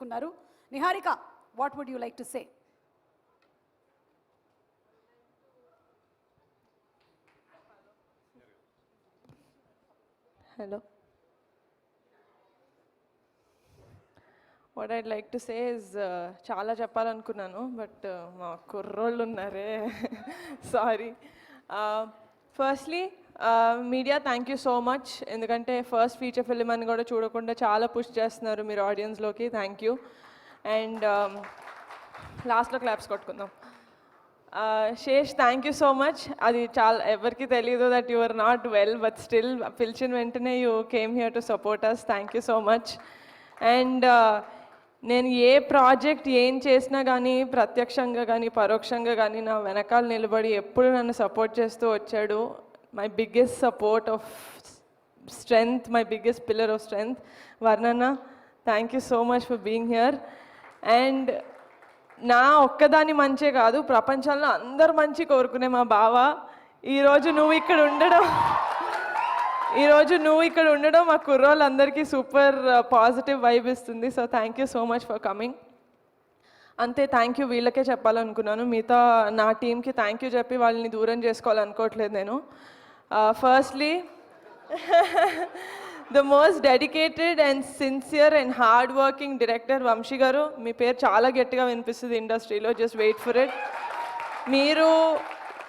తీసుకున్నారు. Niharika, what would you like to say? Hello. What I'd like to say is చాలా చెప్పాలనుకున్నాను but మా కుర్రోళ్ళు ఉన్నారే sorry. Firstly media thank you so much, ఎందుకంటే ఫస్ట్ ఫీచర్ ఫిల్మ్ అని కూడా చూడకుండా చాలా పుష్ చేస్తున్నారు మీరు ఆడియన్స్లోకి. Thank you. అండ్ లాస్ట్లో క్లాప్స్ కొట్టుకుందాం. Sesh thank you so much. అది చాలా ఎవరికి తెలియదు that you are not well, but still పిలిచిన వెంటనే you came here to support us. Thank you so much. And నేను ఏ ప్రాజెక్ట్ ఏం చేసినా కానీ ప్రత్యక్షంగా కానీ పరోక్షంగా కానీ నా వెనకాల నిలబడి ఎప్పుడు నన్ను సపోర్ట్ చేస్తూ వచ్చాడు. My biggest support of strength, my biggest pillar of strength వర్ణన్న. Thank you so much for being here. And నా ఒక్కదాని మంచే కాదు, ప్రపంచంలో అందరు మంచి కోరుకునే మా బావ, ఈరోజు నువ్వు ఇక్కడ ఉండడం మా కుర్రోళ్ళందరికీ సూపర్ పాజిటివ్ వైబ్ ఇస్తుంది. So thank you so much for coming. అంతే, థ్యాంక్ యూ వీళ్ళకే చెప్పాలనుకున్నాను. మిగతా నా టీంకి థ్యాంక్ యూ చెప్పి వాళ్ళని దూరం చేసుకోవాలనుకోవట్లేదు నేను. Firstly the most dedicated and sincere and hard working director Vamsi garu. మీ పేరు చాలా గట్టిగా వినిపిస్తుంది ఇండస్ట్రీలో, జస్ట్ వెయిట్ ఫర్ ఇట్. మీరు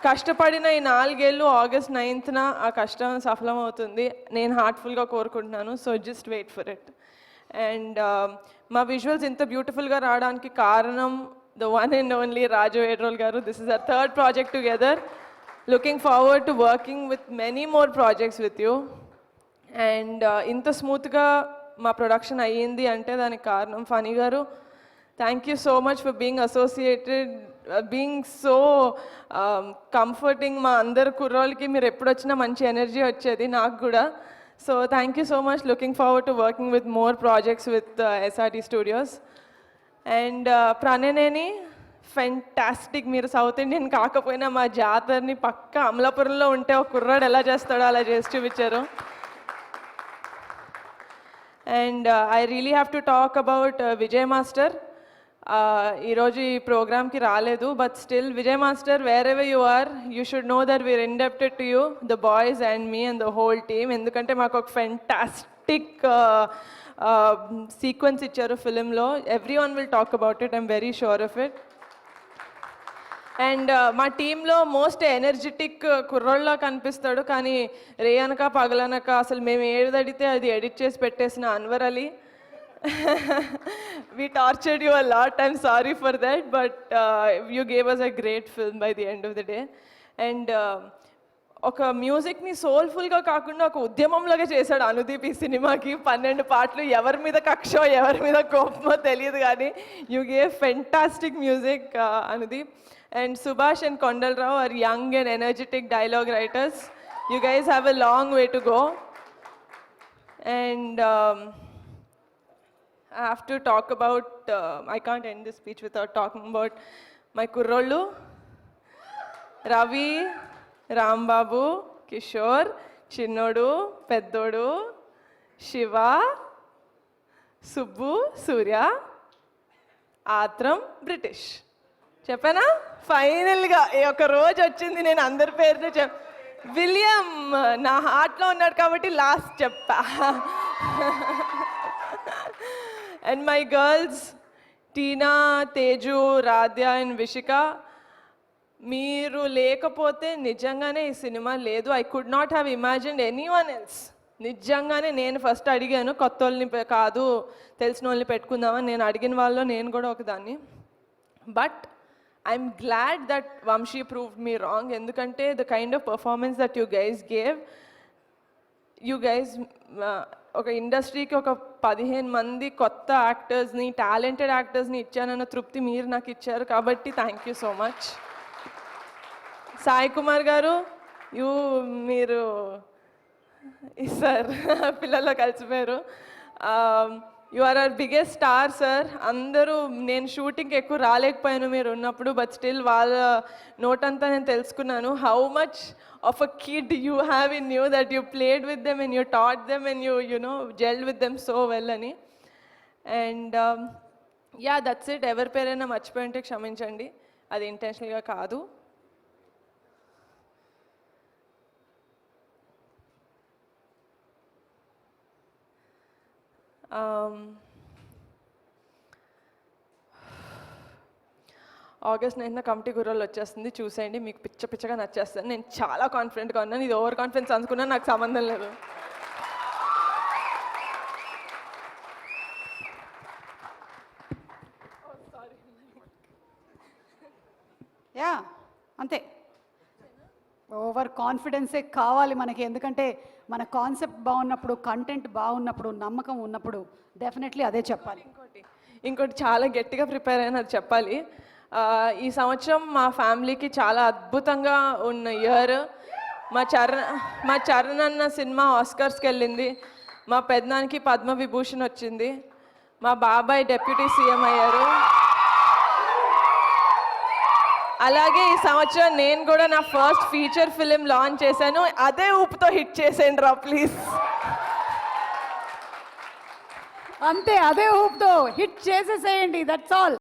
కష్టపడిన ఈ 4 ఏళ్ళు ఆగస్ట్ 9th ఆ కష్టం సఫలమవుతుంది, నేను హార్ట్ఫుల్గా కోరుకుంటున్నాను. So just wait for it. And మా విజువల్స్ ఇంత బ్యూటిఫుల్గా రావడానికి కారణం the one and only Raju Vedrol garu. This is our third project together. Looking forward to working with many more projects with you. And ఇంత స్మూత్గా మా ప్రొడక్షన్ అయ్యింది అంటే దానికి కారణం ఫనీ గారు. Thank you so much for being associated, being so comforting. మా అందరు కుర్రోళ్ళకి మీరు ఎప్పుడు వచ్చినా మంచి ఎనర్జీ వచ్చేది, నాకు కూడా. So thank you so much. Looking forward to working with more projects with SRT studios. And ప్రణయనేని ఫెంటాస్టిక్. మీరు సౌత్ ఇండియన్ కాకపోయినా మా జాతరని పక్క అమలాపురంలో ఉంటే ఒక కుర్రాడు ఎలా చేస్తాడో అలా చేసి చూపించారు. And I really have to talk about Vijay master. ఈరోజు ఈ ప్రోగ్రామ్కి రాలేదు, but still Vijay master, wherever you are, you should know that we're indebted to you, the boys and me and the whole team. ఎందుకంటే మాకు ఒక fantastic sequence ఇచ్చారు ఫిలింలో. Everyone will talk about it, I'm very sure of it. And మా టీంలో most energetic కుర్రోళ్ళ కనిపిస్తాడు, కానీ రేయనక పగలనక అసలు మేము ఏదడితే అది ఎడిట్ చేసి పెట్టేసిన Anwar Ali. we tortured you a lot, I'm sorry for that, but you gave us a great film by the end of the day. And ఒక మ్యూజిక్ని సోల్ఫుల్గా కాకుండా ఒక ఉద్యమంలాగా చేశాడు అనుదీప్ ఈ సినిమాకి. 12 పాటలు, ఎవరి మీద కక్షో ఎవరి మీద కోపమో తెలియదు కానీ you gave fantastic music Anudeep. And Subhash and Kondalrao are young and energetic dialogue writers. You guys have a long way to go. And I have to talk about, I can't end this speech without talking about my kurrollu, Ravi, Rambabu, Kishore, Chinnodu, Peddodu, Shiva, Subbu, Surya, Atram, British. చెప్పానా? ఫైనల్గా ఒక రోజు వచ్చింది, నేను అందరి పేరుతో William నా హార్ట్లో ఉన్నాడు కాబట్టి లాస్ట్ చెప్పా. And my girls Tina, Teju, Radhya and Vishika, మీరు లేకపోతే నిజంగానే ఈ సినిమా లేదు. I could not have imagined any one else. నిజంగానే నేను ఫస్ట్ అడిగాను, కొత్త వాళ్ళని కాదు తెలిసిన వాళ్ళని పెట్టుకుందామని. నేను అడిగిన వాళ్ళలో నేను కూడా ఒకదాన్ని. But I'm glad that Vamshi proved me wrong. ఎందుకంటే the kind of performance that you guys gave, you guys ఒక ఇండస్ట్రీకి ఒక 15 మంది కొత్త యాక్టర్స్ని, టాలెంటెడ్ యాక్టర్స్ని ఇచ్చానన్న తృప్తి మీరు నాకు ఇచ్చారు, కాబట్టి thank you so much. Sai Kumar garu, మీరు సార్ పిల్లల్లో కలిసిపోయారు. You are our biggest star sir. అందరూ, నేను షూటింగ్కి ఎక్కువ రాలేకపోయాను మీరు ఉన్నప్పుడు, బట్ స్టిల్ వాళ్ళ నోటంతా నేను తెలుసుకున్నాను how much of a kid you have in you, that you played with them and you taught them and you know gelled with them so well అని. And yeah that's it. ఎవరి పేరైనా మర్చిపోయి ఉంటే క్షమించండి, అది ఇంటెన్షనల్గా కాదు. ఆగస్ట్ 9న కమిటీ గుర్రాలు వచ్చేస్తుంది, చూసేయండి, మీకు పిచ్చగా నచ్చేస్తాను. నేను చాలా కాన్ఫిడెంట్గా ఉన్నాను. ఇది ఓవర్ కాన్ఫిడెన్స్ అనుకున్నా, నాకు సంబంధం లేదు. యా అంతే, ఓవర్ కాన్ఫిడెన్సే కావాలి మనకి. ఎందుకంటే మన కాన్సెప్ట్ బాగున్నప్పుడు, కంటెంట్ బాగున్నప్పుడు, నమ్మకం ఉన్నప్పుడు డెఫినెట్లీ అదే చెప్పాలి. ఇంకోటి చాలా గట్టిగా ప్రిపేర్ అయిన అది చెప్పాలి. ఈ సంవత్సరం మా ఫ్యామిలీకి చాలా అద్భుతంగా ఉన్న ఇయర్. మా చరణ్ అన్న సినిమా ఆస్కర్స్కి వెళ్ళింది, మా పెద్దనానికి పద్మవిభూషణ్ వచ్చింది, మా బాబాయ్ డెప్యూటీ సీఎం అయ్యారు. అలాగే ఈ సంవత్సరం నేను కూడా నా ఫస్ట్ ఫీచర్ ఫిలిం లాంచ్ చేశాను. అదే ఊపుతో హిట్ చేసేయండి రా ప్లీజ్. అంతే, అదే ఊపుతో హిట్ చేసేసేయండి, దట్స్ ఆల్.